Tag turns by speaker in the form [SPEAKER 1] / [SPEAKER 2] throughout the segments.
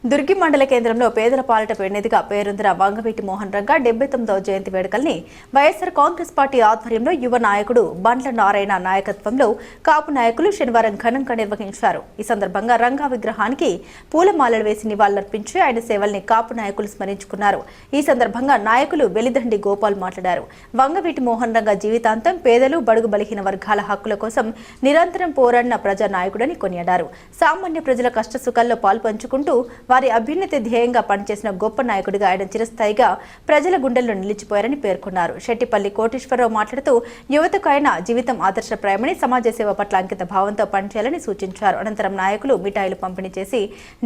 [SPEAKER 1] దుర్గి మండల కేంద్రంలో పేదల పాలిట పెన్నిధిగా పేరొందిన వంగవీటి మోహన్ రంగా 79వ జయంతి వేడుకల్ని వైఎస్ఆర్ కాంగ్రెస్ పార్టీ ఆధ్వర్యంలో యువ నాయకుడు బండ్ల నారాయణ నాయకత్వంలో కాపు నాయకులు శనివారం ఘనంగా నిర్వహించారు. ఈ సందర్భంగా రంగా విగ్రహానికి పూలమాలలు వేసి నివాళులర్పించి ఆయన సేవల్ని కాపు నాయకులు స్మరించుకున్నారు. ఈ సందర్భంగా నాయకులు వెలిదండి గోపాల్ మాట్లాడారు. వంగవీటి మోహన్ రంగా జీవితాంతం పేదలు, బడుగు బలహీన వర్గాల హక్కుల కోసం నిరంతరం పోరాడిన ప్రజా నాయకుడని కొనియాడారు. సామాన్య ప్రజల కష్టసుఖాల్లో పాల్పంచుకుంటూ వారి అభ్యున్నతి ధ్యేయంగా పనిచేసిన గొప్ప నాయకుడిగా ఆయన చిరస్థాయిగా ప్రజల గుండెల్లో నిలిచిపోయారని పేర్కొన్నారు. శెట్టిపల్లి కోటేశ్వరరావు మాట్లాడుతూ యువతకు ఆయన జీవితం ఆదర్శప్రాయమని, సమాజ సేవ పట్ల అంకిత భావంతో పనిచేయాలని సూచించారు. అనంతరం నాయకులు మిఠాయిలు పంపిణీ చేసి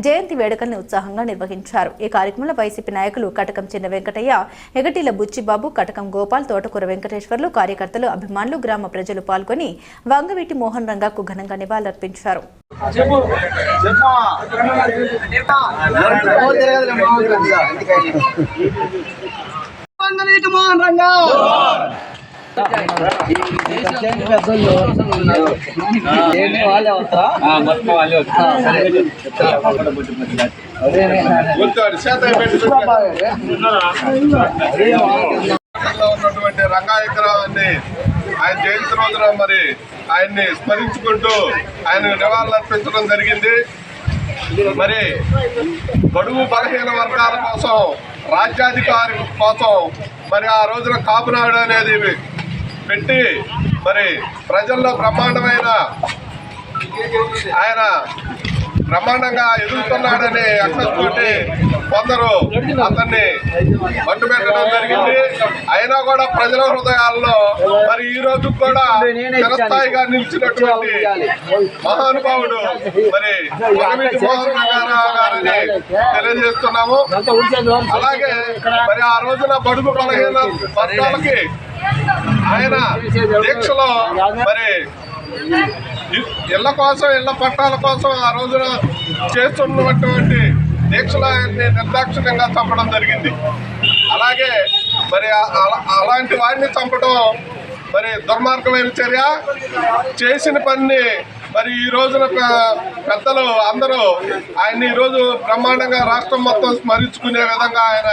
[SPEAKER 1] జయంతి వేడుకలను ఉత్సాహంగా నిర్వహించారు. ఈ కార్యక్రమంలో వైసీపీ నాయకులు కటకం చిన్న వెంకటయ్య, ఎగటిల బుచ్చిబాబు, కటకం గోపాల్, తోటకూర వెంకటేశ్వర్లు, కార్యకర్తలు, అభిమానులు, గ్రామ ప్రజలు పాల్గొని వంగవీటి మోహన్ రంగాకు ఘనంగా నివాళులర్పించారు.
[SPEAKER 2] వంగవీటి మోహన్ రంగా
[SPEAKER 3] ఉన్నటువంటి రంగా విగ్రహాన్ని ఆయన జయంతి రోజున మరి ఆయన్ని స్మరించుకుంటూ ఆయన నివాళులర్పించడం జరిగింది. మరి బడుగు బలహీన వర్గాల కోసం, రాజ్యాధికారి కోసం మరి ఆ రోజున కాపునాడు అనేది పెట్టి మరి ప్రజల్లో ఆయన బ్రహ్మాండంగా ఎదుగుతున్నాడని అక్కడితోటి కొందరు అతన్ని మంటు పెట్టడం జరిగింది. అయినా కూడా ప్రజల హృదయాల్లో మరి ఈ రోజు కూడా చిరస్థాయిగా నిలిచినటువంటి మహానుభావుడు మరి వంగవీటి మోహన్ గారిని తెలియజేస్తున్నాము. అలాగే మరి ఆ రోజున బడుగు బలహీన వర్గాలకి ఆయన దీక్షలో మరి ఇళ్ల కోసం, ఇళ్ల పట్టాల కోసం ఆ రోజున చేస్తున్నటువంటి దీక్షలు ఆయన్ని నిర్దాక్షిణ్యంగా చంపడం జరిగింది. అలాగే మరి అలాంటి వాడిని చంపడం మరి దుర్మార్గమైన చర్య. చేసిన పని మరి ఈ రోజున పెద్దలు అందరూ ఆయన్ని ఈరోజు బ్రహ్మాండంగా రాష్ట్రం మొత్తం స్మరించుకునే విధంగా ఆయన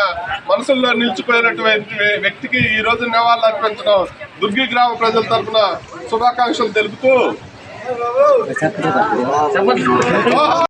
[SPEAKER 3] మనసుల్లో నిలిచిపోయినటువంటి వ్యక్తికి ఈ రోజు నివాళులు అర్పించడం దుర్గి గ్రామ ప్రజల తరఫున శుభాకాంక్షలు తెలుపుతూ